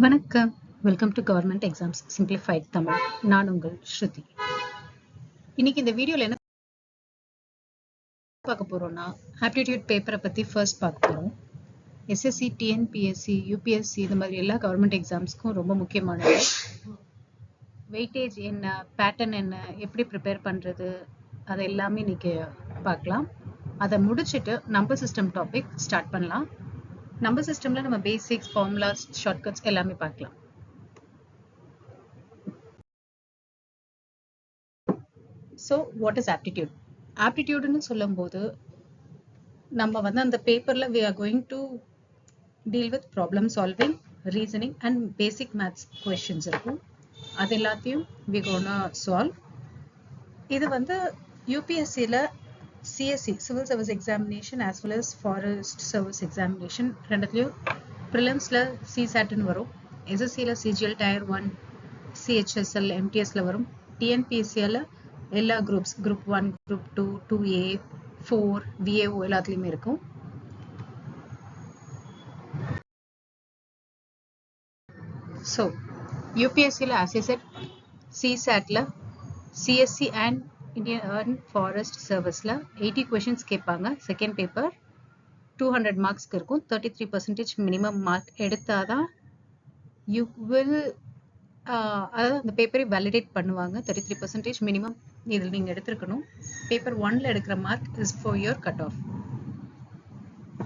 வணக்கம். Welcome to government exams simplified Tamil. நான் உங்கள் ஸ்ருதி. இன்னைக்கு இந்த வீடியோல என்ன பார்க்க போறோம்னா, ஆப்டிடியூட் பேப்பரை பத்தி ஃபர்ஸ்ட் பார்க்க போறோம். எஸ்எஸ்சி, டிஎன்பிஎஸ்சி, யூபிஎஸ்சி இந்த மாதிரி எல்லா கவர்மெண்ட் எக்ஸாம்ஸ்க்கும் ரொம்ப முக்கியமானது. வெயிட்டேஜ் என்ன, பேட்டர்ன் என்ன, எப்படி ப்ரிப்பேர் பண்றது, அதை எல்லாமே இன்னைக்கு பார்க்கலாம். அதை முடிச்சுட்டு நம்பர் சிஸ்டம் டாபிக் ஸ்டார்ட் பண்ணலாம். நம்பர் சிஸ்டம்ல நம்ம பேசிக்ஸ், ஃபார்முலாஸ், ஷார்ட்கட்ஸ் எல்லாமே பார்க்கலாம். So what is aptitude? ஆப்டிடியூடுன்னு சொல்லும்போது நம்ம வந்து அந்த பேப்பர்ல we are going to deal with problem solving, reasoning and basic maths questions இருக்கும். அது எல்லாத்தையும் we gonna solve. இது வந்து யூபிஎஸ்சியில் CSE civil service examination as well as forest service examination ரெண்டுத்துலையும் ப்ரிலிம்ஸில் சிசாட்னு வரும். எஸ்எஸ்சியில் சிஜிஎல் டயர் 1, சிஹெச்எஸ்எல், எம்டிஎஸ்ல வரும். டிஎன்பிஎஸ்சியில் எல்லா groups, group 1, group 2, 2A, 4, VAO எல்லாத்துலேயுமே இருக்கும். ஸோ யூபிஎஸ்சியில் as I said, சிசாட்ல சிஎஸ்சி அண்ட் இந்தியன் ஃபாரஸ்ட் சர்வீஸில் 80 கொஷின்ஸ் கேட்பாங்க. செகண்ட் பேப்பர் 200 மார்க்ஸ்க்கு இருக்கும். 33% மினிமம் மார்க் எடுத்தாதான் யூ வில் அதாவது அந்த பேப்பரை வேலிடேட் பண்ணுவாங்க. 33% மினிமம் இதில் நீங்கள் எடுத்திருக்கணும். பேப்பர் 1ல எடுக்கிற mark is for your cut off.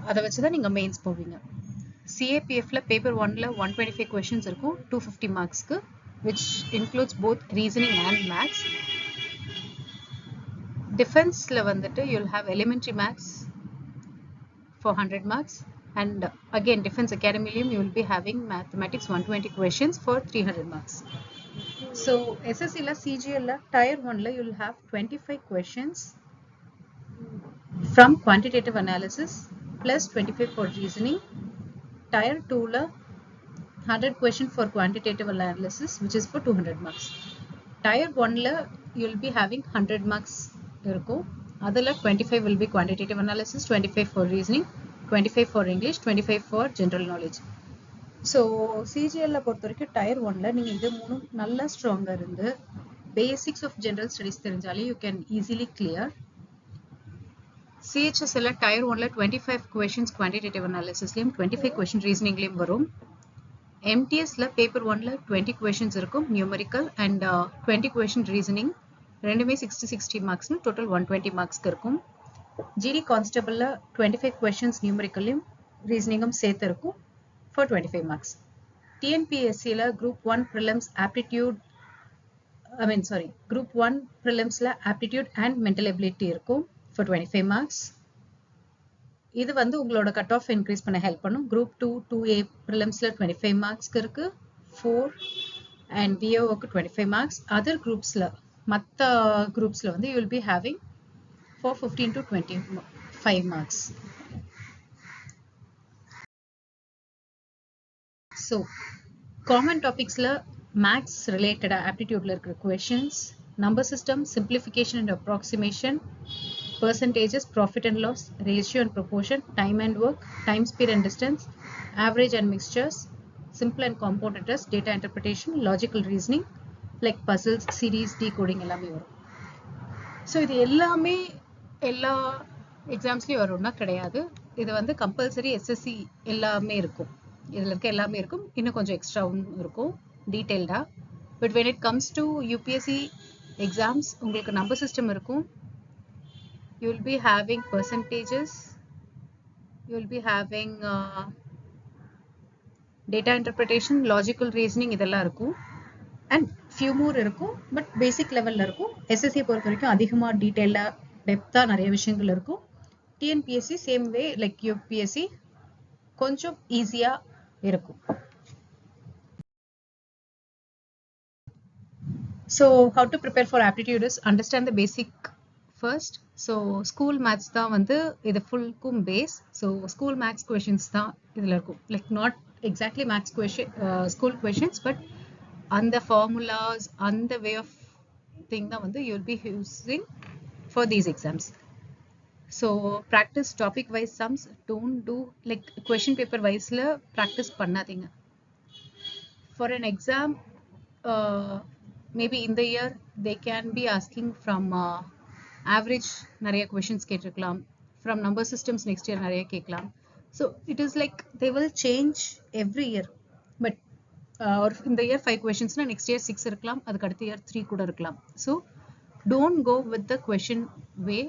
அதை வச்சு தான் நீங்கள் மெயின்ஸ் போவீங்க. சிஏபிஎஃப்ல பேப்பர் 1ல 125 கொஷின்ஸ் இருக்கும் 250 மார்க்ஸ்க்கு, which includes both reasoning and maths. Defenseல வந்துட்டு you'll have elementary maths for 100 marks, and again defense academyலயும் you will be having mathematics 120 questions for 300 marks. So SSCல CGLல tier 1ல you'll have 25 questions from quantitative analysis plus 25 for reasoning. Tier 2ல 100 question for quantitative analysis which is for 200 marks. Tier 1ல you'll be having 100 marks இருக்கும். அதில் 25 will be quantitative analysis, 25 for reasoning, 25 for English, 25 for general knowledge. So சிஜிஎல்ல பொறுத்த வரைக்கும் tyre 1ல நீங்கள் இது மூணும் நல்லா ஸ்ட்ராங்காக இருந்து பேசிக்ஸ் ஆஃப் ஜென்ரல் ஸ்டடிஸ் தெரிஞ்சாலே யூ கேன் ஈஸிலி கிளியர். சிஹெச்எஸ்ல டயர் 1ல 25 கொஷின்ஸ் குவான்டிடேட்டிவ் அனாலிசிஸ்லையும் 25 கொஷின் ரீசனிங்லையும் வரும். எம்டிஎஸ்ல பேப்பர் 1ல 20 கொஷின்ஸ் இருக்கும் நியூமரிக்கல் அண்ட் 20 கொஷின் ரீசனிங், ரெண்டுமே 60 மார்க்ஸ்னு டோட்டல் 120 மார்க்ஸ்க்கு இருக்கும். ஜிடி கான்ஸ்டபிள்ல 25 கொஷின்ஸ் நியூமரிக்கல்லையும் ரீசனிங்கும் சேர்த்து இருக்கும் ஃபார் 25 மார்க்ஸ். டிஎன்பிஎஸ்சியில் குரூப் 1 ப்ரிலிம்ஸ் ஆப்டிடியூட் குரூப் 1 ப்ரிலிம்ஸில் ஆப்டிடியூட் அண்ட் மென்டல் எபிலிட்டி இருக்கும் ஃபார் 25 மார்க்ஸ். இது வந்து உங்களோட கட் ஆஃப் இன்க்ரீஸ் பண்ண ஹெல்ப் பண்ணும். குரூப் 2, 2A ப்ரிலிம்ஸில் 25 மார்க்ஸ்க்கு இருக்கு, 4 அண்ட் விஓக்கு 25 மார்க்ஸ். அதர் குரூப்ஸில் மற்ற குரூப்ஸில் வந்து you will be having for 15 to 25 marks. So common டாபிக்ஸில் மேக்ஸ் ரிலேட்டடாக ஆப்டிடியூட்ல இருக்கிற questions, number system, simplification and approximation, percentages, profit and loss, ratio and proportion, time and work, time, speed and distance, average and mixtures, simple and compound interest, data interpretation, logical reasoning like puzzles, series, decoding எல்லாமே வரும். So இது எல்லாமே எல்லா எக்ஸாம்ஸ்லையும் வரும்னா கிடையாது. இது வந்து compulsory SSC எல்லாமே இருக்கும். இதில் இருக்க எல்லாமே இருக்கும், இன்னும் கொஞ்சம் எக்ஸ்ட்ராவும் இருக்கும் டீட்டெயில்டாக. But when it comes to UPSC exams உங்களுக்கு நம்பர் சிஸ்டம் இருக்கும், you will be having percentages, you will be having data interpretation, logical reasoning இதெல்லாம் இருக்கும், and few more இருக்கும். பட் பேசிக் லெவலில் இருக்கும். எஸ்எஸ்சி பொறுத்த வரைக்கும் அதிகமாக டீட்டெயிலாக டெப்த்தாக நிறைய விஷயங்கள் இருக்கும். TNPSC same way like UPSC கொஞ்சம் ஈஸியாக இருக்கும். So how to prepare for aptitude is understand the basic first. So school maths தான் வந்து இது ஃபுல்க்கும் base. So school maths questions தான் இதில் இருக்கும். Like not exactly maths question, school questions, but அந்த ஃபார்முலாஸ், அந்த வே ஆஃப் திங் தான் வந்து you will be using for these exams. So practice topic wise sums, don't do like question paper வைஸில் practice பண்ணாதீங்க. for an exam, maybe in the year they can be asking from average நிறைய questions கேட்டிருக்கலாம், from number systems next year நிறைய கேட்கலாம். So it is like they will change every year, but or in the year 5 questions na next year 6 இருக்கலாம், அதுக்கு அடுத்த year 3 கூட இருக்கலாம். So don't go with the question way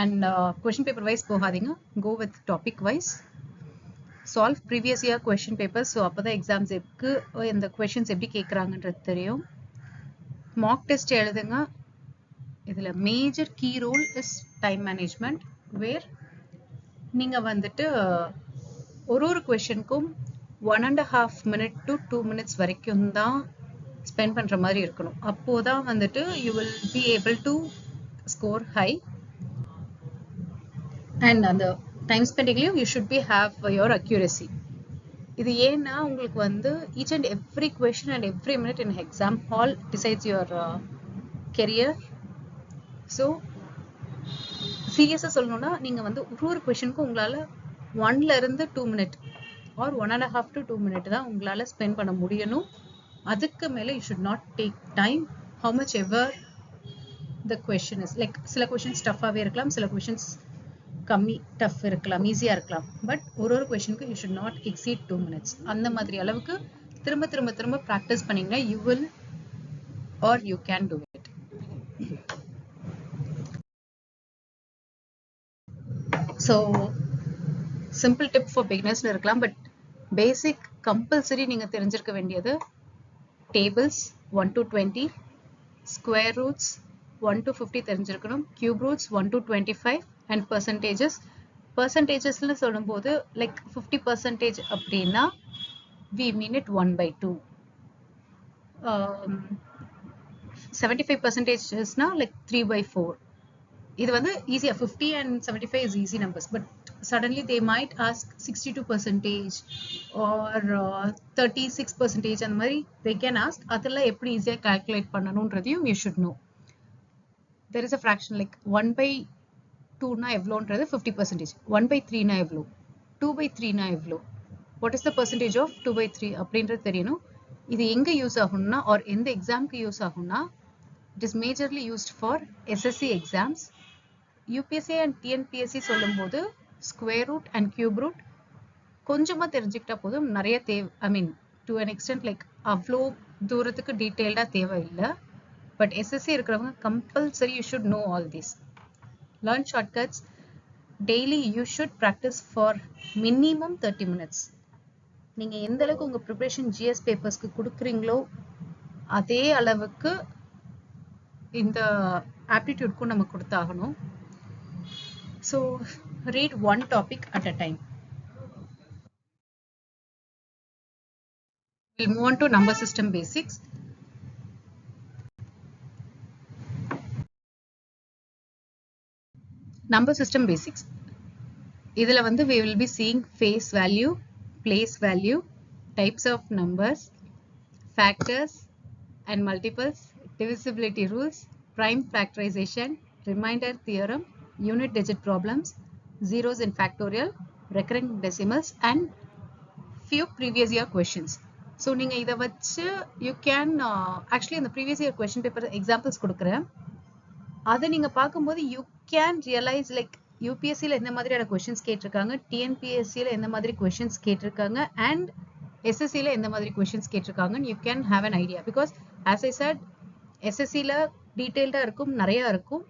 and question paper wise போகாதீங்க, go with topic wise. Solve previous year question papers, so அப்பதான் exams க்கு இந்த questions எப்படி கேக்குறாங்கன்றது தெரியும். mock test எழுதுங்க. இதுல major key role is time management, where நீங்க வந்துட்டு ஒரு questionக்கும் 1.5 minute to 2 minutes வரைக்கும் தான் spend பண்ற மாதிரி இருக்கணும். அப்போதான் வந்துட்டு you will be able to score high, and அந்த time spendingலயும் you should be have your accuracy. இது ஏன்னா உங்களுக்கு வந்து each and every question and every minute in exam hall decides your career. So சீரியஸா சொல்லணும்னா நீங்க வந்து ஒரு questionக்கு உங்களால 1ல இருந்து 2 minute or 1.5 to 2 minute தான் உங்களால spend பண்ண முடியணும். அதுக்கு மேல you should not take time, how much ever the question is. Like சில questions tough-ஆவே இருக்கலாம், சில questions கம்மி டஃப் இருக்கலாம், ஈஸியா இருக்கலாம், பட் ஒரு கொஸ்டினுக்கு you should not exceed 2 minutes. அந்த மாதிரி அளவுக்கு திரும்ப திரும்ப திரும்ப practice பண்ணீங்கன்னா you will or you can do it. So simple tip for beginners இருக்கலாம், பட் basic compulsory நீங்க தெரிஞ்சிருக்க வேண்டியது tables 1 to 20, square roots 1 to 50 தெரிஞ்சிருக்கணும், cube roots 1 to 25 and percentages. Percentagesல சொல்லும்போது like 50% அப்படின்னா we mean it 1/2. 75% like 3/4. இது வந்து ஈஸியா 50 and 75 is easy numbers, but suddenly they might ask 62% or 36% அந்த மாதிரி they can ask. அதெல்லாம் எப்படி ஈஸியா calculate பண்ணணும்ன்றதையும் you should know. There is a fraction like 1/2 na எவ்வளோன்றது 50%, 1/3 na எவ்வளோ, 2/3 na எவ்வளோ, what is the percentage of 2/3 அப்படின்றது தெரியணும். இது எங்க யூஸ் ஆகும்னா or எந்த எக்ஸாம்க்கு யூஸ் ஆகும்னா it is majorly used for SSC exams. UPSC and TNPSC சொல்லும்போது square root and cube root கொஞ்சமா தெரிஞ்சுக்கிட்டா போதும், நிறைய I mean to an extent like அவ்வளோ தூரத்துக்கு டீட்டெயில்டா தேவையில்லை. பட் SSC இருக்கிறவங்க compulsory you should know all this. Learn shortcuts. Daily you should practice for minimum 30 minutes. நீங்க எந்த அளவுக்கு உங்க preparation GS papersக்கு கொடுக்குறீங்களோ அதே அளவுக்கு இந்த aptitudeக்கும் நம்ம கொடுத்தாகணும். So read one topic at a time. We'll move on to number system basics. Number system basics. இதுல வந்து we will be seeing face value, place value, types of numbers, factors and multiples, divisibility rules, prime factorization, remainder theorem, unit digit problems, zeros in factorial, recurrent decimals and few previous year questions. So நீங்க இத வச்சு you can actually in the previous year question paper examples கொடுக்கிறேன். அதை நீங்க பார்க்கும்போது you can realize like UPSCல எந்த மாதிரியான questions கேட்டிருக்காங்க, TNPSCல எந்த மாதிரி questions கேட்டிருக்காங்க and SSCல எந்த மாதிரி questions கேட்டிருக்காங்க, you can have an idea. Because as I said SSCல detailed இருக்கும், நிறைய இருக்கும்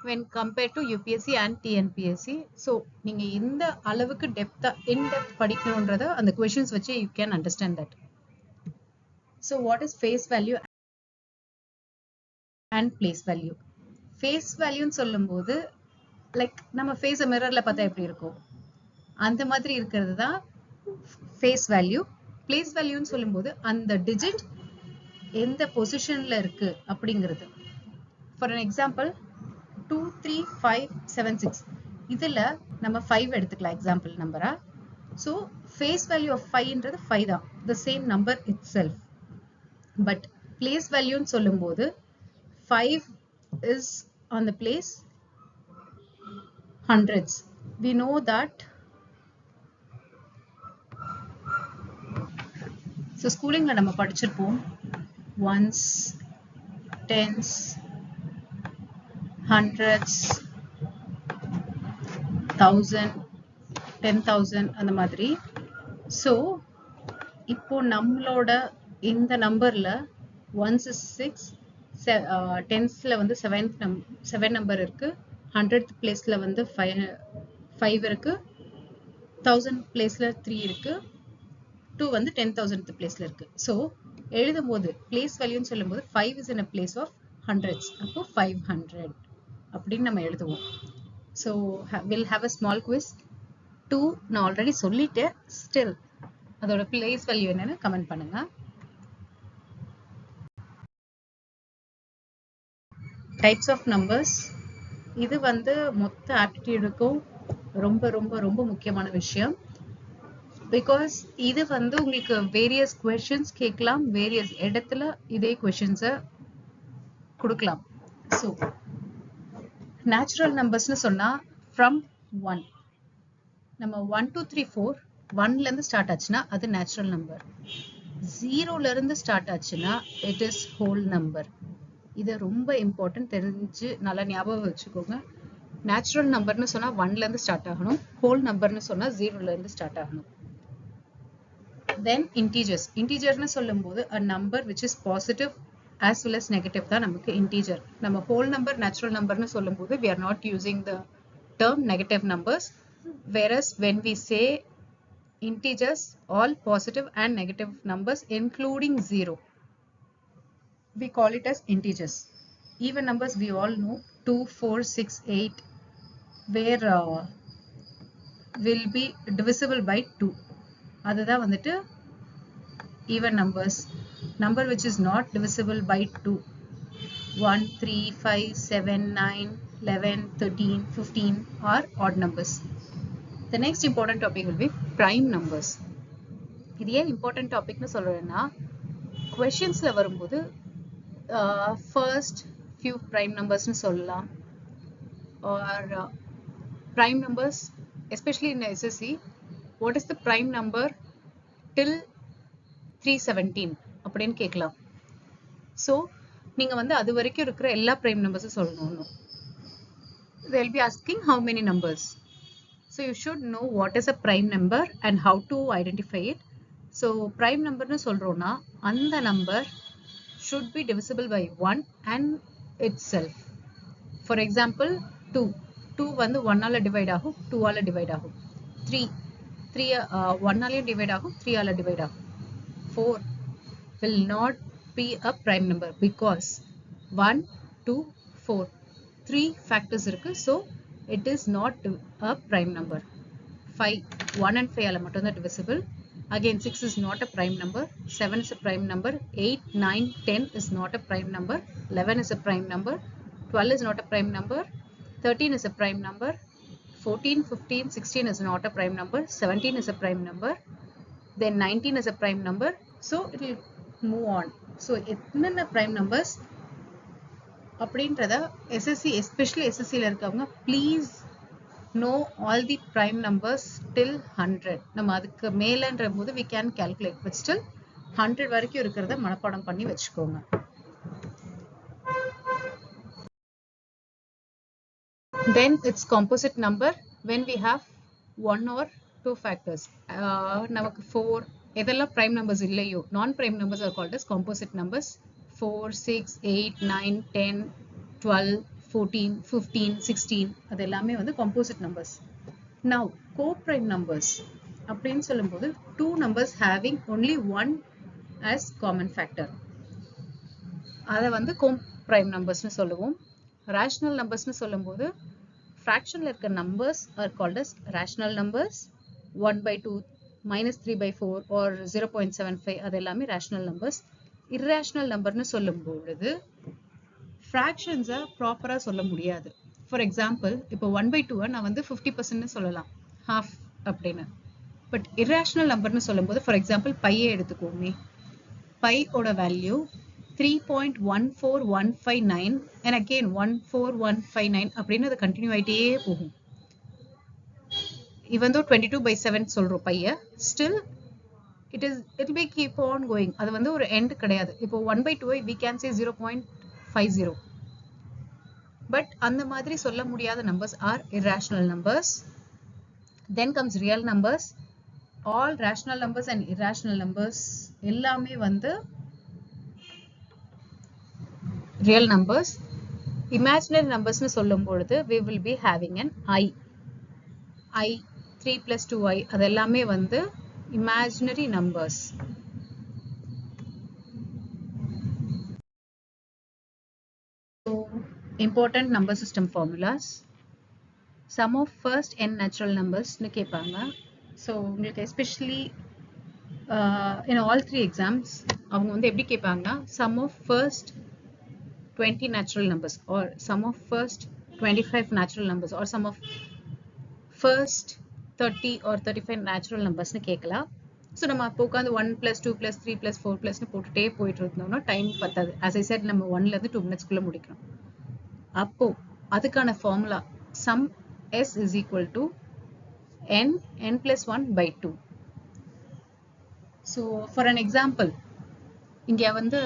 when compared to UPSC and TNPSC. So நீங்க இந்த அளவுக்கு in depth படிக்கணும்ன்றத அந்த questions வச்சு you can understand that. So what is face value and place value? Face value ன்னு சொல்லும்போது லைக் நம்ம ஃபேஸை மிரர்ல பார்த்தா எப்படி இருக்கும் அந்த மாதிரி இருக்கிறது தான் ஃபேஸ் வேல்யூ. பிளேஸ் வேல்யூன்னு சொல்லும்போது அந்த டிஜிட் எந்த பொசிஷன்ல இருக்கு அப்படிங்கிறது. ஃபார் அன் எக்ஸாம்பிள் 2 3 5 7 6 இதுல நம்ம 5 எடுத்துக்கலாம் எக்ஸாம்பிள் நம்பரா. ஸோ ஃபேஸ் வேல்யூ ஆஃப் 5ன்றது 5 தான், the same number itself. But place வேல்யூன்னு சொல்லும்போது 5 is on the place hundreds. We know that so ஸ்கூலிங்கில் நம்ம படிச்சிருப்போம் ஒன்ஸ், டென்ஸ், ஹண்ட்ரட்ஸ், 1000, 10,000 அந்த மாதிரி. ஸோ இப்போ நம்மளோட இந்த நம்பர்ல ஒன்ஸ் இஸ் 6, டென்ஸ்ல வந்து 7 நம்பர் இருக்கு, 100th பிளேஸ்ல வந்து 5 இருக்கு, 1000 பிளேஸ்ல 3 இருக்கு, 2 வந்து 10,000th பிளேஸ்ல இருக்கு. ஸோ எழுதும் போது பிளேஸ் வேல்யூன்னு சொல்லும் போது 5 is in a place of hundreds, அப்போ 500 அப்படின்னு நம்ம எழுதுவோம். So will have a small quiz. 2 நான் ஆல்ரெடி சொல்லிட்டேன், ஸ்டில் அதோட பிளேஸ் வேல்யூ என்னன்னு கமெண்ட் பண்ணுங்க. டைப்ஸ் ஆஃப் நம்பர்ஸ், இது வந்து மொத்த ஆப்டிடியூடுக்கும் ரொம்ப ரொம்ப ரொம்ப முக்கியமான விஷயம். பிகாஸ் இது வந்து உங்களுக்கு வேரியஸ் கொஷின்ஸ் கேட்கலாம், வேரியஸ் இடத்துல இதே கொஷின்ஸை கொடுக்கலாம். ஸோ நேச்சுரல் நம்பர்ஸ்னு சொன்னா ஃப்ரம் 1, நம்ம 1 2 3 4 1ல இருந்து ஸ்டார்ட் ஆச்சுன்னா அது நேச்சுரல் நம்பர். 0ல இருந்து ஸ்டார்ட் ஆச்சுன்னா இட் இஸ் ஹோல் நம்பர். இது ரொம்ப இம்பார்ட்டன்ட், தெரிஞ்சு நல்லா ஞாபகம் வச்சுக்கோங்க. நேச்சுரல் நம்பர்னு சொன்னா 1ல இருந்து ஸ்டார்ட் ஆகணும், ஹோல் நம்பர்னு சொன்னா 0ல இருந்து ஸ்டார்ட் ஆகணும். தென் இன்டீஜர்ஸ். இன்டீஜர்னு சொல்லும்போது a number which is positive as well as negative தான் நமக்கு இன்டீஜர். நம்ம ஹோல் நம்பர் நேச்சுரல் நம்பர்னு சொல்லும்போது we are not using the term negative numbers, whereas when we say integers, all positive and negative numbers including 0, we call it as integers. Even numbers we all know 2, 4, 6, 8 where will be divisible by 2. அதுதான் வந்துட்டு even numbers. Number which is not divisible by 2, 1, 3, 5, 7, 9, 11, 13, 15 are odd numbers. The next important topic will be prime numbers. இது ஏன் important topicனு சொல்றேன்னா, questionsல வரும்போது first few prime numbersனு சொல்லலாம், or prime numbers especially in SSC, what is the prime number till 317 அப்படின்னு கேட்கலாம். So நீங்க வந்து அது வரைக்கும் இருக்கிற எல்லா prime numbers சொல்லணும். They'll be asking how many numbers. So you should know what is a prime number and how to identify it. So prime number னு சொல்றோம்னா அந்த number should be divisible by 1 and itself. For example 2 வந்து 1 ஆல divide ஆகும், 2 ஆல divide ஆகும். 3 1 ஆலயும் divide ஆகும், 3 ஆல டிவைட் ஆகும். 4 will not be a prime number because 1, 2, 4 3 factors இருக்கு, so it is not a prime number. 5 1 and 5 ஆல மட்டும் தான் divisible. Again 6 is not a prime number, 7 is a prime number, 8, 9, 10 is not a prime number, 11 is a prime number, 12 is not a prime number, 13 is a prime number, 14, 15, 16 is not a prime number, 17 is a prime number, then 19 is a prime number. So it will move on. So என்னென்ன prime numbers அப்படின்றத SSC, especially SSCல இருக்கவங்க please know all the prime numbers till 100. நம்ம அதுக்கு மேலன்ற போது we can calculate, but still 100 வரைக்கும் இருக்கிறத மனப்பாடம் பண்ணி வச்சுக்கோங்க. Then it's composite number when we have 1 or 2 factors. நமக்கு 4 எதெல்லாம் prime numbers இல்லையோ non prime numbers are called as composite numbers. 4, 6, 8, 9, 10, 12, 14, 15, 16 அது எல்லாமே வந்து composite numbers. Now co-prime numbers அப்படின்னு சொல்லும்போது 2 numbers having only one as common factor, அதை வந்து co-prime numbersனு சொல்லுவோம். rational numbersனு சொல்லும்போது fractionல இருக்க numbers are called as rational numbers. 1/2, -3/4 or 0.75 அது எல்லாமே rational numbers. irrational numberனு சொல்லும்போது fractions-அ ப்ராப்பரா சொல்ல முடியாது. ஃபார் எக்ஸாம்பிள் இப்போ 1/2 நான் வந்து 50% சொல்லலாம், half அப்படின்னு. பட் irrational நம்பர்னு சொல்லும்போது ஃபார் எக்ஸாம்பிள் பையை எடுத்துக்கோமே, பையோட வேல்யூ 3.14159 and again 14159 அப்படின்னு அது கண்டினியூ ஆயிட்டே போகும். even though 22/7 சொல்றோம் பைய, still it will be keep on going. அது வந்து ஒரு end கிடையாது. இப்போ 1/2 we can say 0.50. But அந்த மாதிரி சொல்ல முடியாத numbers are irrational numbers. Then comes real numbers. All rational numbers and irrational numbers எல்லாமே வந்து real numbers. Imaginary numbers னு சொல்லும் பொழுது we will be having an I 3 plus 2i அது எல்லாமே வந்து imaginary numbers. So important number system formulas. Sum of first n natural numbers னு கேட்பாங்க. So உங்களுக்கு especially in all three exams அவங்க வந்து எப்படி கேட்பாங்கன்னா sum of first 20 natural numbers or sum of first 25 natural numbers or sum of first 30 or 35 natural numbers னு கேட்கலாம். So நம்ம அப்போ உட்காந்து 1 + 2 + 3 + 4 ப்ளஸ்னு போட்டுட்டே போயிட்டு இருந்தோம்னா டைம் பத்தாது. as I said நம்ம 1லேருந்து 2 minutesக்குள்ள முடிக்கணும். அப்போ அதுக்கான formula sum s is equal to n plus 1/2. So for an example இங்க வந்து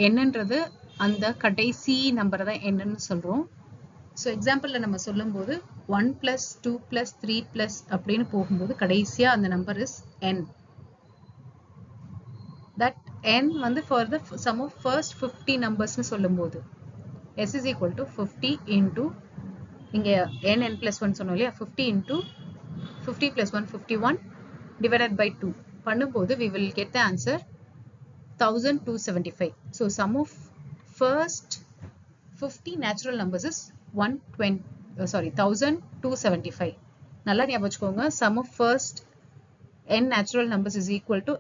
என்னன்றது அந்த கடைசி நம்பரை தான் என்னன்னு சொல்றோம். ஸோ எக்ஸாம்பிள்ல நம்ம சொல்லும்போது 1 + 2 + 3 + அப்படின்னு போகும்போது கடைசியா அந்த number is n. That n வந்து for the sum of first 50 numbers சொல்லும்போது s is equal to 50 into இங்க n plus 1 சொன்னோம் இல்லையா 50 into 50 + 1 51 divided by 2 பண்ணும்போது we will get the answer 1275. So sum of first 50 natural numbers is 1275. நல்லா ஞாபகம் வச்சுக்கோங்க. sum of first n natural numbers is equal to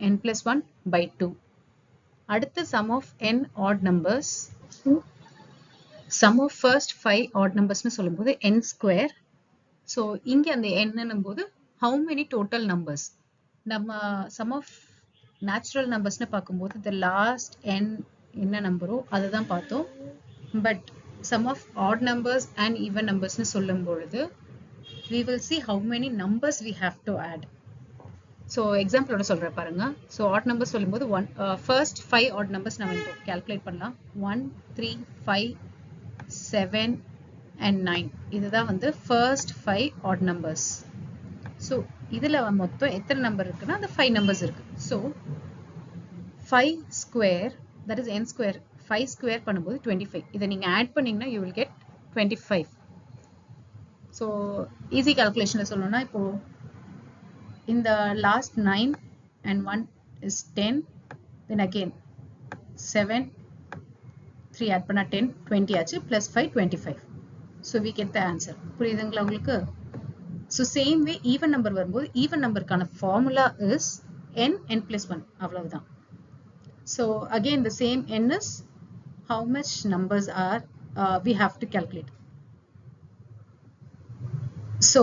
n plus 1/2. அடுத்த sum of n odd numbers. sum of first 5 odd numbers னு சொல்லும்போது n square. So இங்க அந்த n ன்னும்போது how many total numbers. நம்ம sum of natural numbers னு பார்க்கும்போது the last n என்ன நம்பரோ அதுதான் பார்த்தோம். But sum of odd numbers and even numbers னு சொல்லும் பொழுது we will see how many numbers we have to add. So example சொல்றேன் பாருங்க. So odd numbers சொல்லும்போது first 5 odd numbers நம்ம இப்போ calculate பண்ணலாம். 1 3 5 7 and 9 இதுதான் வந்து first 5 odd numbers. So இதுல மொத்தம் எத்தனை நம்பர் இருக்குன்னா அந்த 5 numbers இருக்கு. So 5 square that is n square 5 square பண்ணும்போது 25. இதை நீங்க ஆட் பண்ணீங்கன்னா you will get 25. So easy calculationல சொல்லணும்னா இப்போ in the last 9 and 1 is 10, then again 7 3 add பண்ணா 10 20 ஆச்சு plus 5 25. So we get the answer. புரியுதுங்களா உங்களுக்கு? So same way even number வரும்போது even numberக்கான formula is n plus 1 அவ்வளவுதான். So again the same n is how much numbers are we have to calculate. So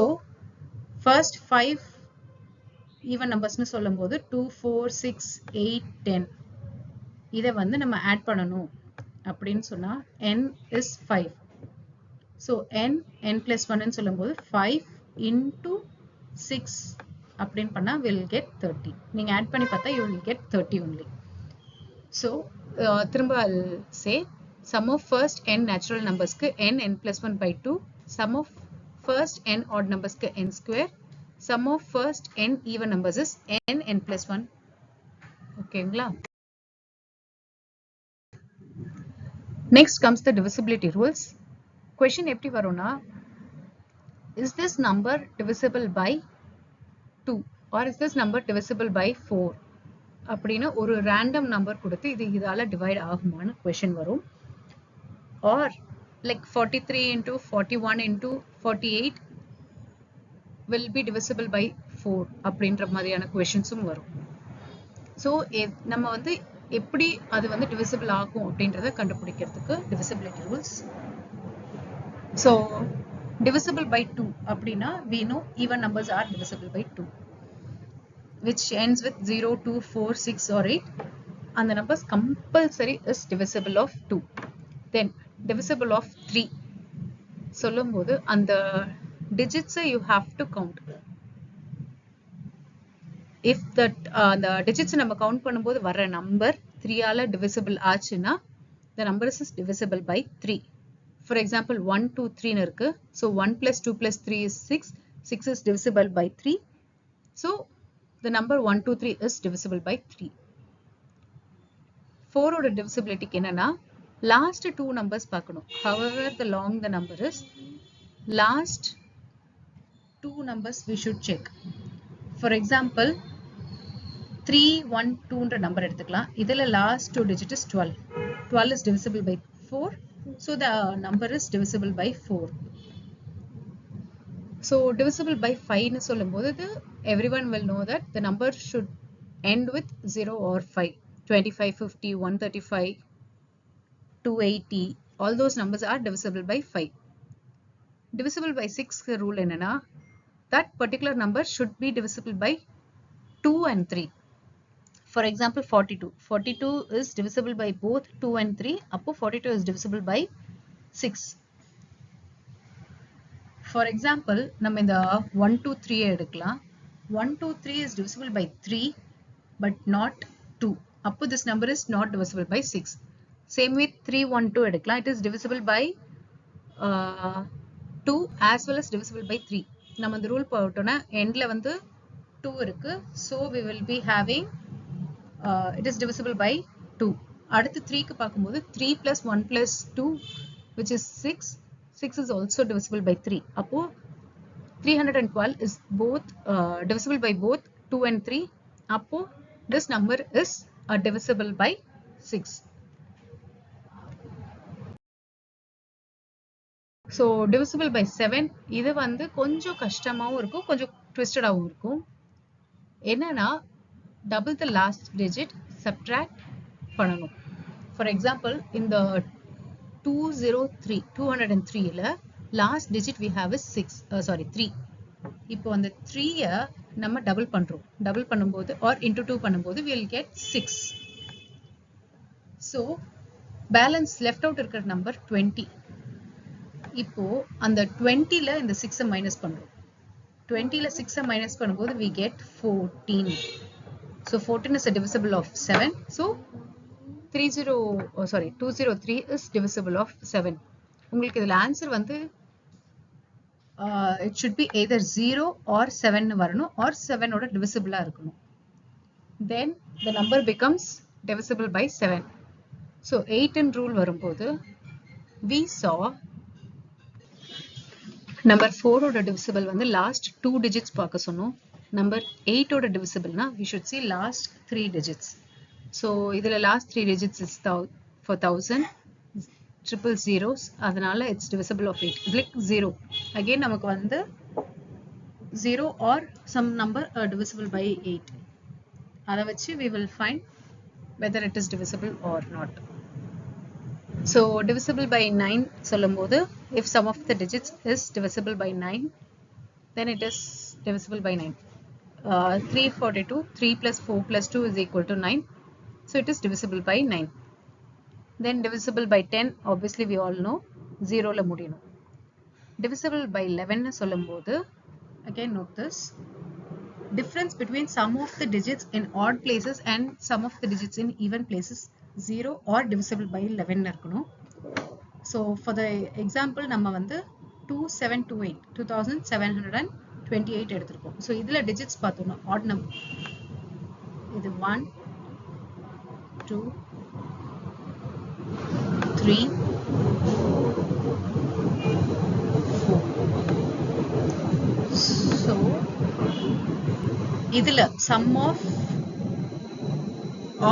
first 5 even numbers னு சொல்லும்போது 2 4 6 8 10 இதை வந்து நம்ம add பண்ணணும் அப்படின்னு சொன்னா n is 5. So n plus 1 னு சொல்லும்போது 5 into 6 அப்படின்னு பண்ணா will get 30. நீங்க ஆட் பண்ணி பார்த்தா you will get 30 only. So திரும்ப I'll say sum of first n natural numbers க்கு n plus 1/2. sum of first n odd numbers க்கு n square. sum of first n even numbers is n plus 1. ஓகேங்களா? Next comes the divisibility rules. Question எப்படி வரும்னா is this number divisible by 2 or is this number divisible by 4 அப்படின்னு ஒரு random number கொடுத்து இது இதால divide ஆகுமான்னு question வரும். Or like 43 into 41 into 48 will be divisible by 4 அப்படின்ற மாதிரியான questionsம் வரும். So நம்ம வந்து எப்படி அது வந்து divisible ஆகும் அப்படின்றத கண்டுபிடிக்கிறதுக்கு divisibility rules. So divisible by 2 அப்படின்னா we know even numbers are divisible by 2 which ends with 0 2 4 6 or 8 and the numbers compulsory is divisible of 2. Then divisible of 3 சொல்லும்போது அந்த digits you have to count. if that the digits நம்ம count பண்ணும்போது வர number 3 ஆல divisible ஆச்சுன்னா the number is divisible by 3. For example 1 2 3 ன்னு இருக்கு. So 1 plus 2 plus 3 is 6. 6 is divisible by 3. So the number 1 2 3 is divisible by 3. 4 ஓட divisibility என்னன்னா last two numbers பார்க்கணும். However the long the number is, last two numbers we should check. For example 3 1 2 ன்ற number எடுத்துக்கலாம். இதுல last two digit is 12. 12 is divisible by 4. So the number is divisible by 4. So divisible by 5 னு சொல்லும்போது everyone will know that the number should end with 0 or 5. 25 50 135 280 all those numbers are divisible by 5. Divisible by 6 rule என்னன்னா that particular number should be divisible by 2 and 3. For example 42. 42 is divisible by both 2 and 3. அப்போ 42 is divisible by 6. For example நம்ம இந்த 1 2 3 எடுக்கலாம். 1 2 3 is divisible by 3 but not 2. அப்போ this number is not divisible by 6. Same with 3 1 2 எடுக்கலாம். It is divisible by 2 as well as divisible by 3. நம்ம இந்த rule போட்டோம்னா எண்ட்ல வந்து 2 இருக்கு. So we will be having it is divisible by 2. அடுத்து 3 க்கு பாக்கும்போது 3 plus 1 plus 2 which is 6. 6 is also divisible by 3. அப்போ 312 is both divisible by both 2 and 3. அப்போ this number is divisible by 6. So divisible by 7 இது வந்து கொஞ்சம் கஷ்டமாவும் இருக்கும், கொஞ்சம் ட்விஸ்டடாவும் இருக்கும். என்னன்னா double the last digit subtract பண்ணணும். For example இந்த 203 ல last digit we have is 3. இப்போ அந்த 3 நம்ம டபுள் பண்றோம். டபுள் பண்ணும்போது or into 2 பண்ணும்போது we will get 6. So balance left out இருக்கிற number 20. இப்போ அந்த 20 ல இந்த 6 மைனஸ் பண்றோம். 20 ல 6 மைனஸ் பண்ணும்போது we get 14. So 14 is a divisible of 7. So 203 is divisible of 7. உங்களுக்கு இதுல ஆன்சர் வந்து it should be either 0 or 7 வரணும் or 7 ஓட divisible இருக்கணும். Then the number becomes divisible by 7. So 8 in rule வரும்போது we saw number 4 ஓட divisible வந்து last 2 digits பார்க்க சொன்னோம். number 8 ஓட divisible னா we should see last 3 digits. So இதுல last 3 digits is for 1000 triple zeros, அதனால it's divisible of 8. It's like 0. Again நமக்கு வந்து 0 or some number divisible by 8. அத வச்சு we will find whether it is divisible or not. So divisible by 9 சொல்லும்போது if sum of the digits is divisible by 9 then it is divisible by 9. 342 3 plus 4 plus 2 is equal to 9. So it is divisible by 9. Then divisible by 10 obviously we all know 0 ல முடியணும். Divisible by 11 சொல்லும்போது again note this difference between sum of the digits in odd places and sum of the digits in even places 0 or divisible by 11 இருக்கணும். So for the example நம்ம வந்து 2728 எடுத்திருக்கோம். So இதுல digits பார்த்தோம்னா odd number இது 1 2 3 4. So இதுல sum of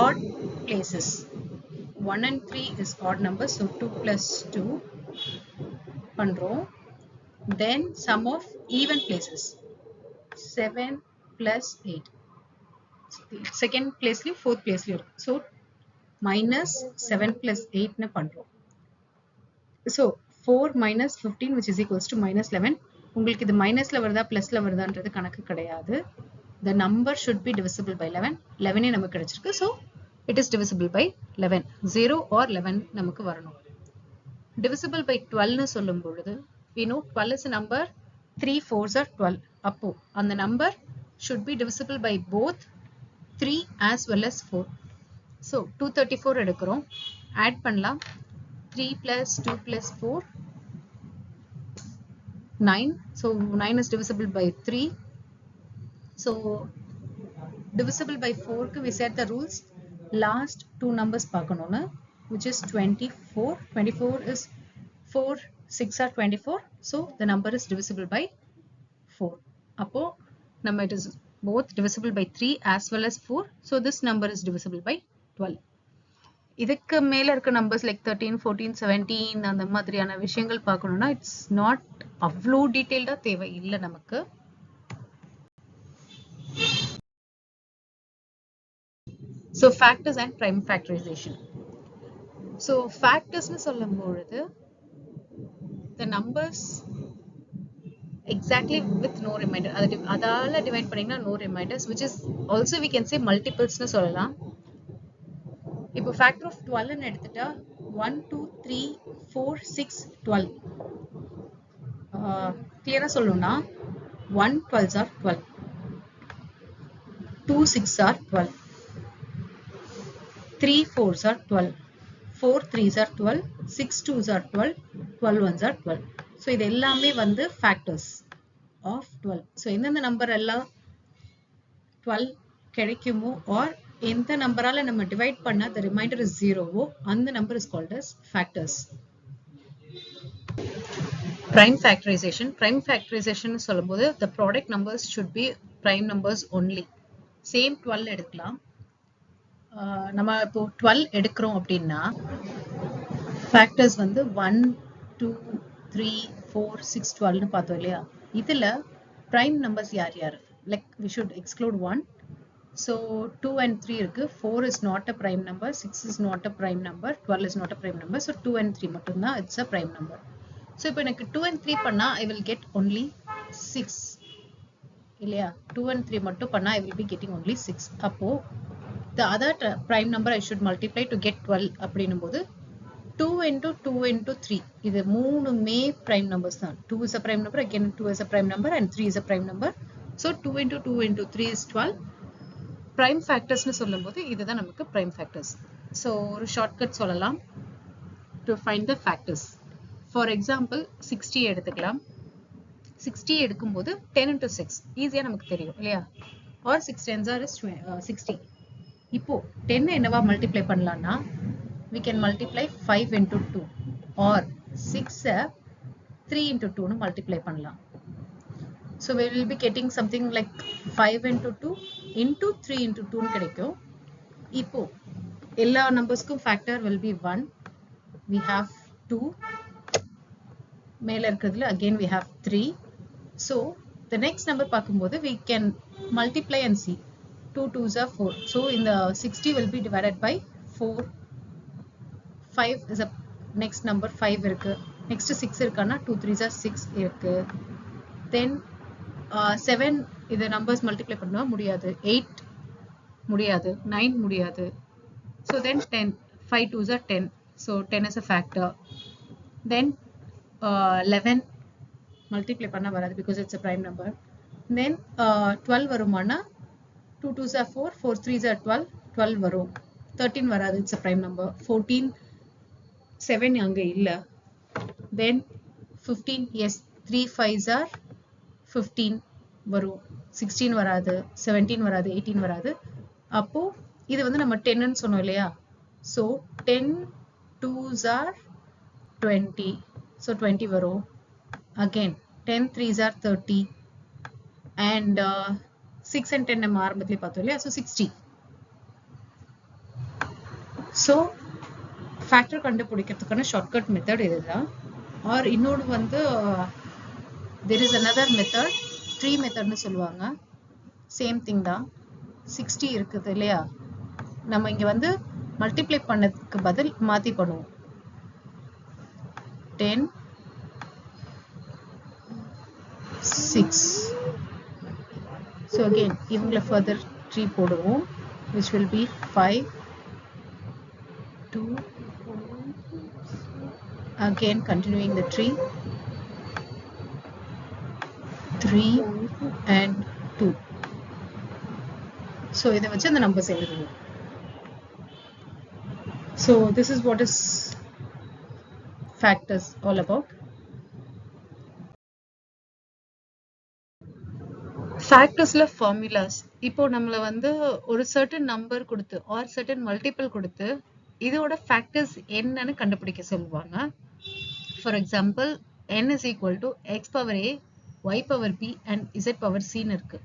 odd places 1 and 3 is odd number, so 2 plus 2 பண்றோம். Then sum of even places 7 plus 8 second place லயும் fourth place லயும் இருக்கு. So minus 7 plus 8 னு பண்றோம். So 4 minus 15 which is equals to minus 11. உங்களுக்கு இது மைனஸ்ல வருதா பிளஸ்ல வருதான்றது கணக்கு கிடையாது. The number should be divisible by 11. 11 நமக்கு கிடைச்சிருக்கு. So it is divisible by 11. 0 or 11 நமக்கு வரணும். Divisible by 12 னு சொல்லும் பொழுது we know 12 is a number, 3 4s are 12. அப்போ அந்த number should be divisible by both 3 as well as 4. So 234 எடுக்கிறோம். add பண்ணலாம். 3 plus 2 plus 4 9. So 9 is divisible by 3. So divisible by 4 க்கு we set the rules. Last two numbers பார்க்கணும்னு, which is 24. 24 is 4 6 are 24. So the number is divisible by 4. அப்போ நம்ம it is both divisible by 3 as well as 4. So this number is divisible by 12. இதுக்கு மேல இருக்க numbers like 13, 14, 17 அந்த மாதிரியான விஷயங்கள் பார்க்கணும்னா it's not அவ்வளோ டீடைல்டா தேவை இல்லை நமக்கு. So factors and prime factorization. So factors னு சொல்லும்பொழுது the numbers exactly with no remainder. அதால divide பண்ணீங்கன்னா no reminders, which is also we can say multiples னு சொல்லலாம். இப்போ factor of 12 னு எடுத்துட்டா 1 2 3 4 6 12. கிளியரா சொல்லணும்னா 1 12s are 12, 2 6 are 12, 3 4s are 12, 4 3s are 12, 6 2s are 12, 12 1s are 12. So இது எல்லாமே வந்து factors of 12. So எந்தெந்த நம்பர் எல்லாம் 12 கிடைக்குமோ or எந்த நம்பரால நம்ம டிவைட் பண்ணா the remainder is 0வோ அந்த number is called as factors. Prime factorization. Prime factorization சொல்லும்போது the product numbers should be prime numbers only. Same 12 எடுக்கலாம். நம்ம இப்போ 12 எடுக்கிறோம் அப்படின்னா factors வந்து 1 2 3 4 6 12 னு பார்த்தோம் இல்லையா? இதுல prime numbers யார் யார்? Like we should exclude 1. So 2 and 3 இருக்கு. 4 is not a prime number, 6 is not a prime number, 12 is not a prime number. So 2 and 3 மட்டும்தான் it's a prime number. So இப்போ எனக்கு 2 and 3 பண்ணா I will get only 6 இல்லையா? 2 and 3 மட்டும் பண்ணா I will be getting only 6. அப்போ the other prime number I should multiply to get 12 அப்படின்னும் போது 2 into 2 into 3 இது மூணுமே prime numbers தான். 2 is a prime number, again 2 is a prime number and 3 is a prime number. So 2 into 2 into 3 is 12. Prime factors னு சொல்லும்போது இதுதான் நமக்கு prime factors. So ஒரு shortcut சொல்லலாம் to find the factors. For example 60 எடுத்துக்கலாம். 60 எடுக்கும்போது 10 into 6 ஈஸியா நமக்கு தெரியும் இல்லையா? Or 6 tens are 60. இப்போ 10 என்னவா மல்டிப்ளை பண்ணலாம்னா we can multiply 5 into 2 or 6 3 into 2 னு மல்டிப்ளை பண்ணலாம். So we will be getting something like 5 into 2 into 3 into 2 னு கிடைக்கும். இப்போ எல்லா நம்பர்ஸ்க்கும் factor will be 1. We have 2. மேல இருக்கிறதுல again we have 3. So the next number பார்க்கும்போது we can multiply and see. 2 2s are 4. So in the 60 will be divided by 4. 5 is a next number 5 இருக்கு. Next 6 இருக்கானா 2 3s are 6 இருக்கு. Then 7 இது numbers multiply பண்ணா முடியாது. 8 முடியாது. 9 முடியாது. So then 10. 5 2s are 10. So 10 is a factor. Then 11 multiply பண்ணா வராது because it's a prime number. Then 12 வருமானா 2 2s are 4, 4 3s are 12, 12 வரும். 13 வராது, it's a prime number. 14 7 அங்க இல்ல. Then 15, yes, 3 5s are 15 வரும். 16 வராது, 17 வராது, 18 வராது. அப்போ இது வந்து நம்ம 10 ன்னு சொன்னோம் இல்லையா? So 10 2s are 20. So 20 வரும். Again 10 3s are 30 and 6 and 10 நம்ம ஆரம்பத்திலே பார்த்தோம் இல்லையா? So 60. So factor கண்டுபிடிக்கிறதுக்கான ஷார்ட்கட் மெத்தட் இதுதான். ஆர் இன்னொன்று வந்து there is another method, tree method னு சொல்லுவாங்க. சேம் திங் தான். 60 இருக்குது இல்லையா? நம்ம இங்க வந்து மல்டிப்ளை பண்ணதுக்கு பதில் மாத்தி பண்ணுவோம். 10 6. So again இவங்கள further tree போடுவோம், which will be 5 2. Again continuing the tree 3 and 2. So இதை வச்சு அந்த நம்பர்ஸ் எழுதுவோம். So this is what is factors all about. ஃபேக்டர்ஸ்ல ஃபார்முலாஸ், இப்போ நம்மள வந்து ஒரு சர்டன் நம்பர் கொடுத்து ஆர் சர்டன் மல்டிபிள் கொடுத்து இதோட ஃபேக்டர்ஸ் என்னன்னு கண்டுபிடிக்க சொல்லுவாங்க. For example n is equal to x power a, y power b and z power c ன்னு இருக்கு.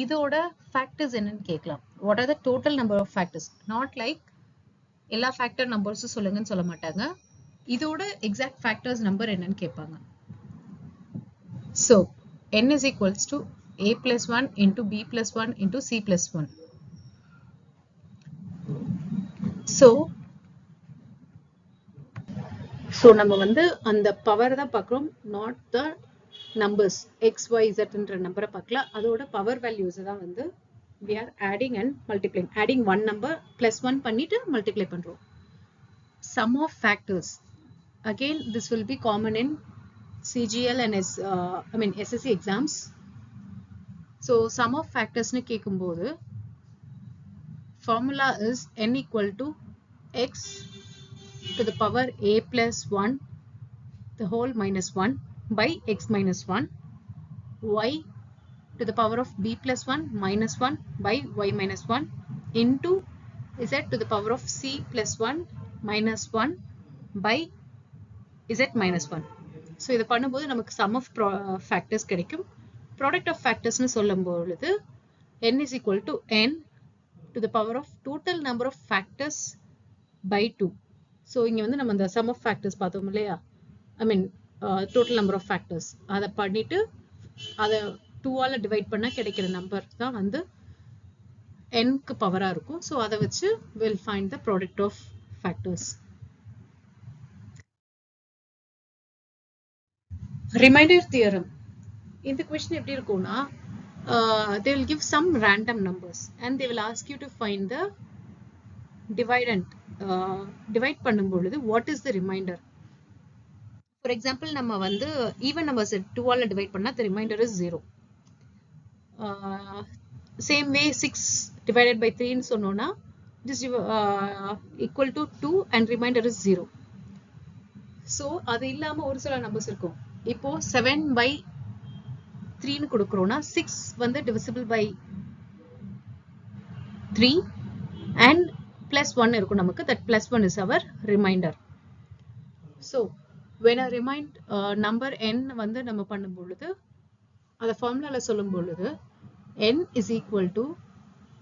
இதோட ஃபேக்டர்ஸ் என்னன்னு கேட்கலாம். What are the total number of factors, not like எல்லா ஃபேக்டர் நம்பர்ஸும் சொல்லுங்கன்னு சொல்ல மாட்டாங்க. இதோட எக்ஸாக்ட் ஃபேக்டர்ஸ் நம்பர் என்னன்னு கேட்பாங்க. ஸோ n is equals to a plus 1 into b plus 1 into c plus 1. So நம்ம வந்து அந்த பவர் தான் பார்க்குறோம், not the numbers x y z என்ற நம்பரை பார்க்கல, அதோட பவர் வேல்யூஸ் தான் வந்து we are adding and multiplying. adding one number plus 1 பண்ணிட்டு multiply பண்றோம். Sum of factors, again this will be common in CGL and SSC exams. So sum of factors னு கேட்கும்போது formula is n equal to x to the power a plus 1 the whole minus 1 by x minus 1, y to the power of b plus 1 minus 1 by y minus 1 into z to the power of c plus 1 minus 1 by z minus 1. So இது பண்ணும்போது நமக்கு sum of factors கிடைக்கும். Product of factors னு சொல்லும் பொழுது n is equal to n to the power of total number of factors by 2. So இங்க வந்து நம்ம அந்த sum of factors பார்த்தோம் இல்லையா, total number of factors அதை பண்ணிட்டு அதை 2 ஆல டிவைட் பண்ணா கிடைக்கிற நம்பர் தான் வந்து n-க்கு பவரா இருக்கும். ஸோ அதை வச்சு we'll find the product of factors. Remainder theorem. இந்த question எப்படி இருக்கும்னா, they will give some random numbers and they will ask you to find the dividend. Divide பண்ணும் பொழுது what is the remainder. For example, நம்ம வந்து even numbers 2 ஆல divide பண்ணா the remainder is 0. Same way 6 divided by 3 ன்னு சொன்னோம்னா this equal to 2 and remainder is 0. So அது இல்லாம ஒரு சில நம்பர்ஸ் இருக்கும். இப்போ 7 by 3 ன்னு கொடுக்கிறோம்னா 6 வந்து divisible by 3 and plus 1 இருக்கும் நமக்கு, that plus 1 is our remainder. So when a number n வந்து நம்ம பண்ணும் பொழுது அத ஃபார்முலால சொல்லும் பொழுது n is equal to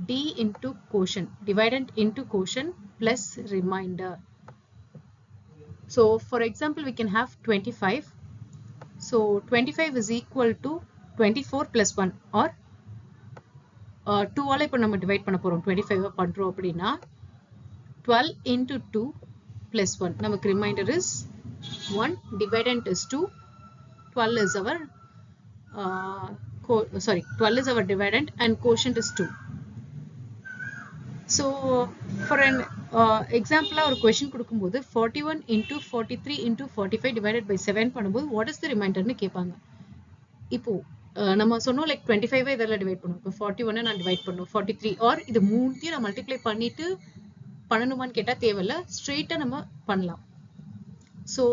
d into quotient, dividend into quotient plus remainder. So for example we can have 25. So 25 is equal to 24 plus 1 or 2 ஆல இப்போ நம்ம டிவைட் பண்ண போறோம், 25 பண்றோம் அப்படின்னா 12 into 2 plus 1, நமக்கு remainder is 1, dividend is 2, 12 is our 12 is our dividend and quotient is 2. So for an example ஒரு question கொடுக்கும்போது 41 into 43 into 45 divided by 7 பண்ணும்போது what is the remainder ன்னு கேட்பாங்க. இப்போ நம்ம சொன்னோம் லைக் 25 இதெல்லாம் டிவைட் பண்ணுவோம், இப்போ 41 நான் டிவைட் பண்ணும் 43 ஆர் இது மூணுத்தையும் நான் மல்டிப்ளை பண்ணிட்டு பண்ணணுமான்னு கேட்டா தேவையில்ல, ஸ்ட்ரெயிட்டா நம்ம பண்ணலாம். ஸோ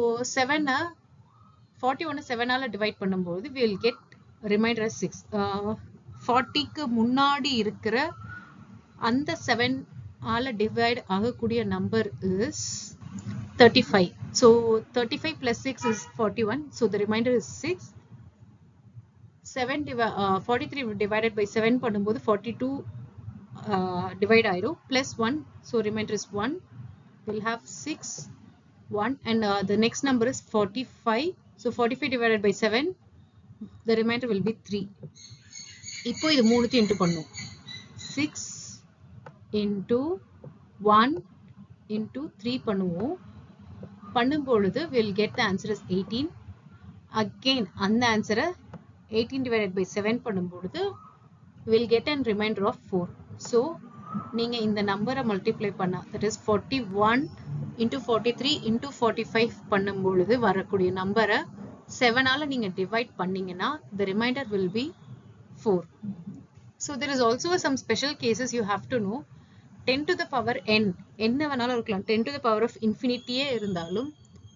41 7ஆல டிவைட் பண்ணும்போது we will get remainder as 6. 40க்கு முன்னாடி இருக்கிற அந்த 7 ஆல டிவைட் ஆகக்கூடிய number is 35. So 35 plus 6 is 41. So the remainder is 6. 43 divided by 7 பண்ணும்போது 42 divide ஆயிரும் plus 1. So remainder is 1. We'll have 6, 1 and the next number is 45. So 45 divided by 7, the remainder will be 3. இப்போ இது மூணுத்தையும் into பண்ணும், 6 into 1 into 3 பண்ணுவோம். பண்ணும் பொழுது we'll get the answer is 18. Again அந்த ஆன்சரை 18 divided by 7 பண்ணும் பொழுது we'll get a remainder of 4. So நீங்க இந்த நம்பரை மல்டிப்ளை பண்ணா that is 41 into 43 into 45 பண்ணும் பொழுது வரக்கூடிய நம்பரை 7ஆல நீங்க டிவைட் பண்ணீங்கன்னா the remainder will be 4. So there is also some special cases you have to know. 10 to the power n என்ன வேணாலும் இருக்கலாம். 10 to the power of infinity இருந்தாலும்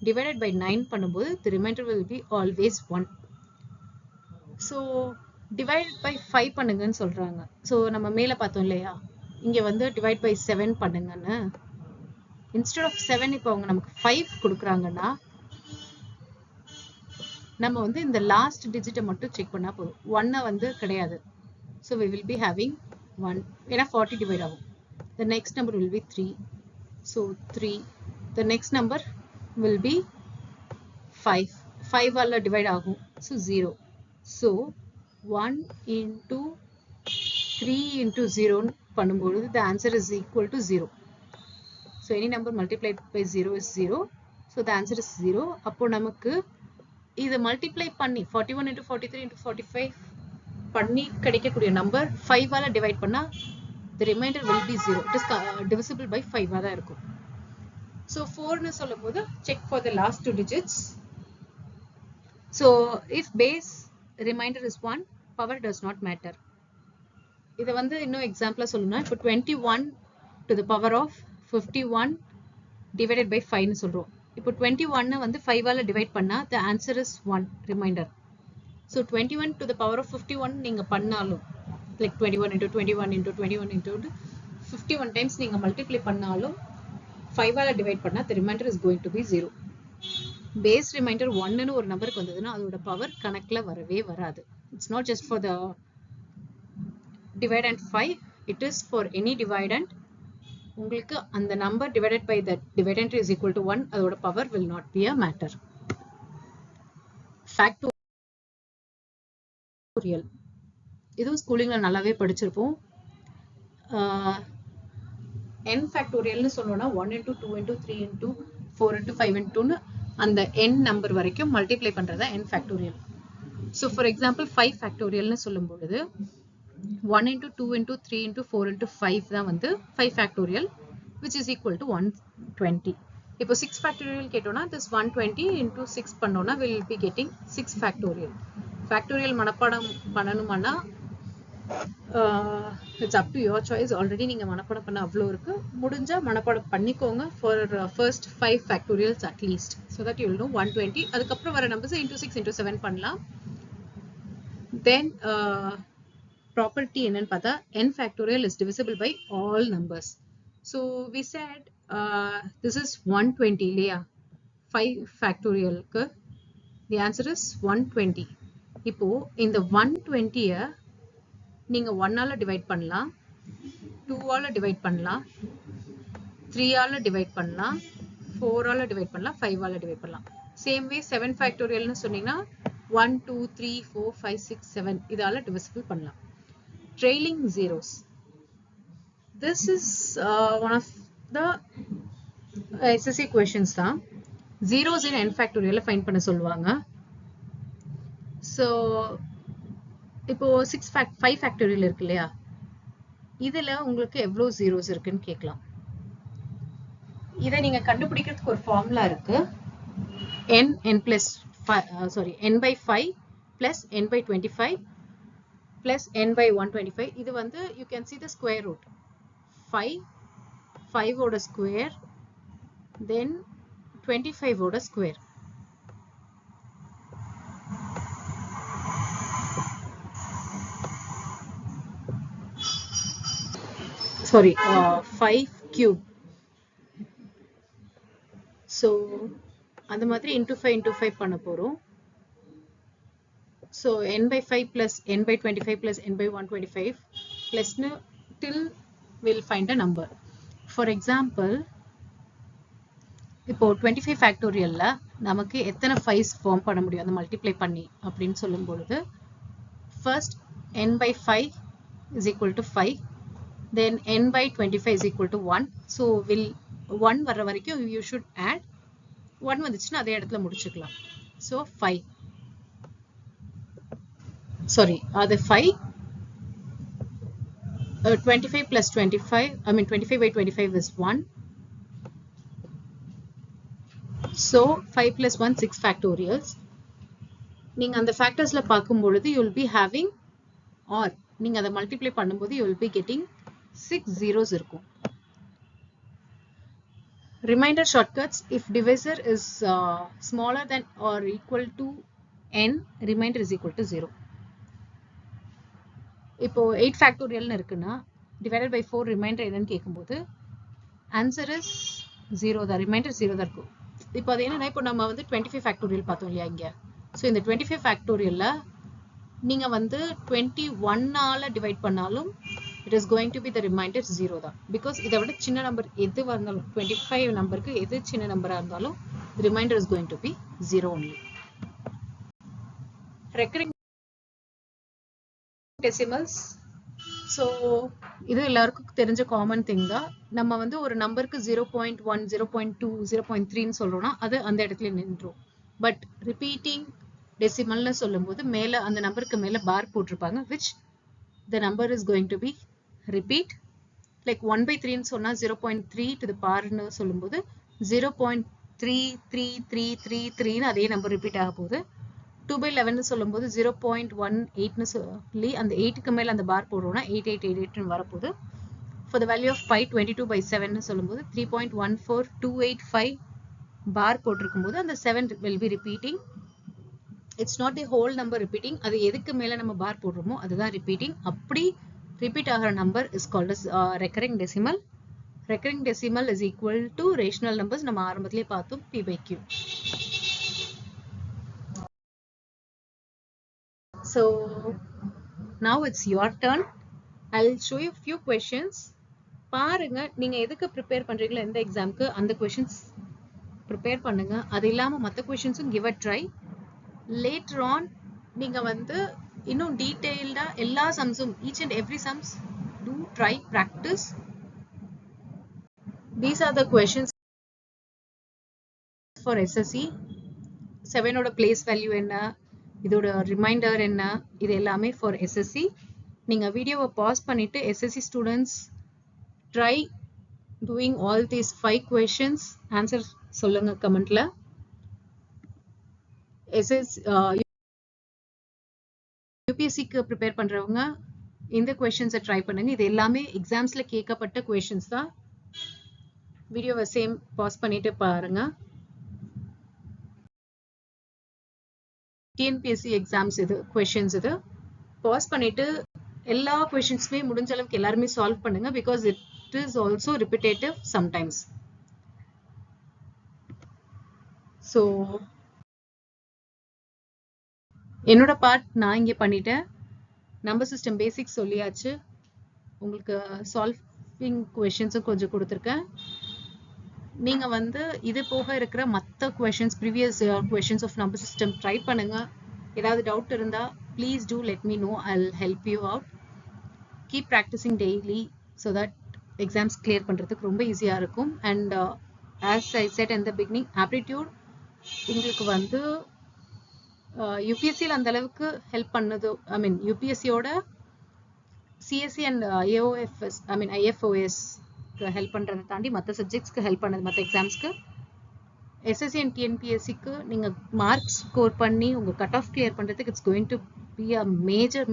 divided by 9 பண்ணும்போது the remainder will be always 1. So divided by 5 பண்ணுங்கன்னு சொல்றாங்க. So நம்ம மேல பார்த்தோம் இல்லையா, இங்க வந்து divide by 7 பண்ணுங்கன்னு. Instead of 7 இப்போ அவங்க நமக்கு 5 கொடுக்குறாங்கன்னா நம்ம வந்து இந்த லாஸ்ட் டிஜிட்டை மட்டும் செக் பண்ணா போதும். 1 வந்து கிடையாது. So we will be having 1. ஏன்னா 40 டிவைட் ஆகும். The next number will be 3. So 3. The next number will be 5. 5 ஆல டிவைட் ஆகும். So 0. So 1 into 3 into 0 பண்ணும்போது the answer is equal to 0. So any number multiplied by 0 is 0. So the answer is 0. அப்போ நமக்கு இதை multiply பண்ணி 41 into 43 into 45 பண்ணி கிடைக்கக்கூடிய number 5 ஆல டிவைட் பண்ணா the remainder will be 0. It is divisible by 5 தான் இருக்கும். So 4 னு சொல்லும்போது check for the last two digits. So if base remainder is 1, power does not matter. இதை வந்து இன்னும் எக்ஸாம்பிளா சொல்லணும்னா இப்போ 21 to the power of 51 divided by 5 னு சொல்றோம். இப்போ 21 வந்து 5 ஆல டிவைட் பண்ணா the answer is 1 remainder. So 21 to the power of 51 நீங்க பண்ணாலும் like 21 into 21 into 21 into 51 times நீங்க multiply பண்ணாலும் 5 ஆல டிவைட் பண்ணா the remainder is going to be 0. Base remainder 1 னு ஒரு நம்பருக்கு வந்ததுன்னா அதோட பவர் கணக்குல வரவே வராது. It's not just for the dividend 5, it is for any dividend. உங்களுக்கு அந்த number divided by the dividend is equal to 1, அதோட power will not be a matter. Factorial. இதுவும் ஸ்கூலிங்ல நல்லாவே படிச்சிருப்போம். n factorialனு சொன்னோம்னா 1 into 2 into 3 into 4 into 5 into னு அந்த n number வரைக்கும் மல்டிப்ளை பண்றதா n factorial. So for example 5 factorialனு சொல்லும் பொழுது 1 into 2 into 3 into 4 into 5 தான் வந்து 5 factorial which is equal to 120. இப்போ 6 factorial கேட்டோம்னா this 120 into 6 பண்ணோம்னா we will be getting 6 factorial. Factorial மனப்பாடம் பண்ணணும்னா it's up to your choice. Already நீங்க மனப்பாடம் பண்ண அவ்வளோ இருக்கு. முடிஞ்சா மனப்பாடம் பண்ணிக்கோங்க for first 5 factorials at least so that you will know 120. அதுக்கப்புறம் வர நம்பர்ஸ் into 6 into 7 பண்ணலாம். Then property என்னன்னு பார்த்தா n factorial is divisible by all numbers. So we said this is 120 இல்லையா, 5 factorial க்கு the answer is 120. இப்போ இந்த 120 நீங்க 1 ஆல டிவைட் பண்ணலாம், 2 ஆல டிவைட் பண்ணலாம், 3 ஆல டிவைட் பண்ணலாம், 4 ஆல டிவைட் பண்ணலாம், 5 ஆல டிவைட் பண்ணலாம். சேம் வே 7 ஃபேக்டோரியல்னு சொன்னீங்கன்னா 1 2 3 4 5 6 7 இதால டிவிசிபிள் பண்ணலாம். Trailing zeros. This is one of the SSC questions தான். Zeros in n factorial find பண்ண சொல்லுவாங்க. So இப்போ 5 factorial இருக்கு இல்லையா, இதுல உங்களுக்கு எவ்வளவு zeros இருக்குன்னு கேட்கலாம். இதை நீங்க கண்டுபிடிக்கிறதுக்கு ஒரு ஃபார்முலா இருக்கு. n plus n by 5 plus n by 25 plus n by 125. இது வந்து you can see the square root. 5 ஓட square then 25 ஓட square. Sorry, 5 cube. So அந்த மாதிரி into 5 into 5 பண்ண போறோம். So n by 5 plus n by 25 plus n by 125 plus till we'll find a number. For example, இப்போ 25 factorialல நமக்கு எத்தனை 5s form பண்ண முடியும் அந்த மல்டிப்ளை பண்ணி அப்படின்னு சொல்லும் பொழுது first n by 5 is equal to 5, then n by 25 is equal to 1. So will 1 வர்ற வரைக்கும் you should add 1 வந்துச்சுன்னா அதே இடத்துல முடிச்சுக்கலாம். So 5. Sorry, the 5 25 plus 25, I mean 25 by 25 is 1. So 5 plus 1 6 factorials. நீங்க அந்த factorsல பார்க்கும் பொழுது you will be having or நீங்க அதை மல்டிப்ளை பண்ணும்போது you will be getting 6 zeros இருக்கும். Reminder shortcuts: if divisor is smaller than or equal to n, remainder is equal to 0. இப்போ 8 factorial இருக்குன்னா divided by 4 remainder என்னன்னு கேட்கும்போது answer is 0 தான், remainder 0 தான் இருக்கும். இப்போ அது என்னன்னா, இப்போ நம்ம வந்து 25 factorial பார்த்தோம் இல்லையா இங்க. ஸோ இந்த 25 factorialல நீங்க வந்து 21 ஆல டிவைட் பண்ணாலும் it is going to be the remainder 0 தான். because இதை விட சின்ன நம்பர் எதுவா இருந்தாலும் 25 நம்பருக்கு எது சின்ன நம்பரா இருந்தாலும் the remainder is going to be 0 only. Recurring decimals. So இது எல்லாருக்கும் தெரிஞ்ச காமன் திங் தான். நம்ம வந்து ஒரு நம்பருக்கு 0.1, 0.2, 0.3ன்னு சொல்றோம்னா அது அந்த இடத்துல நின்றோம். பட் ரிப்பீட்டிங் டெசிமல்னு சொல்லும்போது மேல அந்த நம்பருக்கு மேல பார் போட்டிருப்பாங்க, which the number is going to be repeat. like 1/3ன்னு சொன்னா 0.3 to the powerன்னு சொல்லும்போது 0.33333ன்னு அதே நம்பர் ரிப்பீட் ஆக போகுது. 2/11 சொல்லும்போது 0.18ன்னு சொல்லி அந்த 8க்கு மேல அந்த பார் போடுறோம்னா 8888ன்னு வரப்போகுது. for the value of pi 22/7ன்னு சொல்லும்போது 3.14285 பார் போட்டிருக்கும் போது அந்த 7 will be repeating. it's not the whole number repeating, அது எதுக்கு மேல நம்ம பார் போடுறோமோ அதுதான் repeating. அப்படி repeat ஆகிற number is called as recurring decimal. recurring decimal is equal to rational numbers. நம்ம ஆரம்பத்திலே பார்த்தோம் p/q. so now it's your turn. I'll show you few questions. பாருங்க, நீங்க எதுக்கு ப்ரிப்பேர் பண்றீங்களோ எந்த எக்ஸாம்க்கு அந்த questions ப்ரிப்பேர் பண்ணுங்க. அது இல்லாம மற்ற questionஸும் give a try. later on நீங்க வந்து இன்னும் டீடைல்டா எல்லா சம்ஸும் each and every sums do try practice. these are the questions for SSC. 7 ஓட place value என்ன, இதோட ரிமைண்டர் என்ன, இது எல்லாமே for SSC. நீங்க வீடியோவை பாஸ் பண்ணிட்டு SSC students try doing all these 5 questions. answer சொல்லுங்க கமெண்ட்ல. யூபிஎஸ்சிக்கு ப்ரிப்பேர் பண்றவங்க இந்த கொஸ்டின்ஸை ட்ரை பண்ணுங்க. இது எல்லாமே எக்ஸாம்ஸ்ல கேட்கப்பட்ட கொஸ்டின்ஸ் தான். வீடியோவை சேம் பாஸ் பண்ணிட்டு பாருங்க. டிஎன்பிஎஸ்சி எக்ஸாம்ஸ் இது கொஸ்டின்ஸ், இது பாஸ் பண்ணிட்டு எல்லா கொஸ்டின்ஸுமே முடிஞ்ச அளவுக்கு எல்லாருமே சால்வ் பண்ணுங்க. Because it is also repetitive sometimes. So என்னோட பார்ட் நான் இங்கே பண்ணிட்டேன். நம்பர் சிஸ்டம் பேசிக்ஸ் சொல்லியாச்சு. உங்களுக்கு சால்விங் கொஸ்டின்ஸும் கொஞ்சம் கொடுத்துருக்கேன். நீங்க வந்து இது போக இருக்கிற மற்ற questions, previous questions of number system try பண்ணுங்க. ஏதாவது டவுட் இருந்தா please do let me know. I'll help you out. Keep practising daily so that exams clear பண்ணுறதுக்கு ரொம்ப ஈஸியாக இருக்கும். And as I said in the beginning, aptitude உங்களுக்கு வந்து யூபிஎஸ்சியில் அந்த அளவுக்கு ஹெல்ப் பண்ணது, ஐ மீன் யூபிஎஸ்சியோட CSE and AOFS, I mean ஐஎஃப்ஓஎஸ்க்கு ஹெல்ப் பண்ணுறதை தாண்டி மற்ற சப்ஜெக்ட்ஸ்க்கு ஹெல்ப் பண்ணது, மற்ற எக்ஸாம்ஸ்க்கு எஸ்எஸ்சி அண்ட் டிஎன்பிஎஸ்சிக்கு நீங்கள் மார்க்ஸ் ஸ்கோர் பண்ணி உங்கள் கட் ஆஃப் கிளியர் பண்ணுறதுக்கு it's going to be a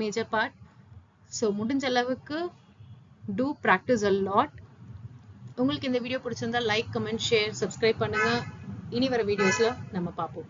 major part. So முடிஞ்ச அளவுக்கு டூ ப்ராக்டிஸ் அ லாட். உங்களுக்கு இந்த வீடியோ பிடிச்சிருந்தா லைக், கமெண்ட், ஷேர், சப்ஸ்கிரைப் பண்ணுங்கள். இனி வர வீடியோஸில் நம்ம பார்ப்போம்.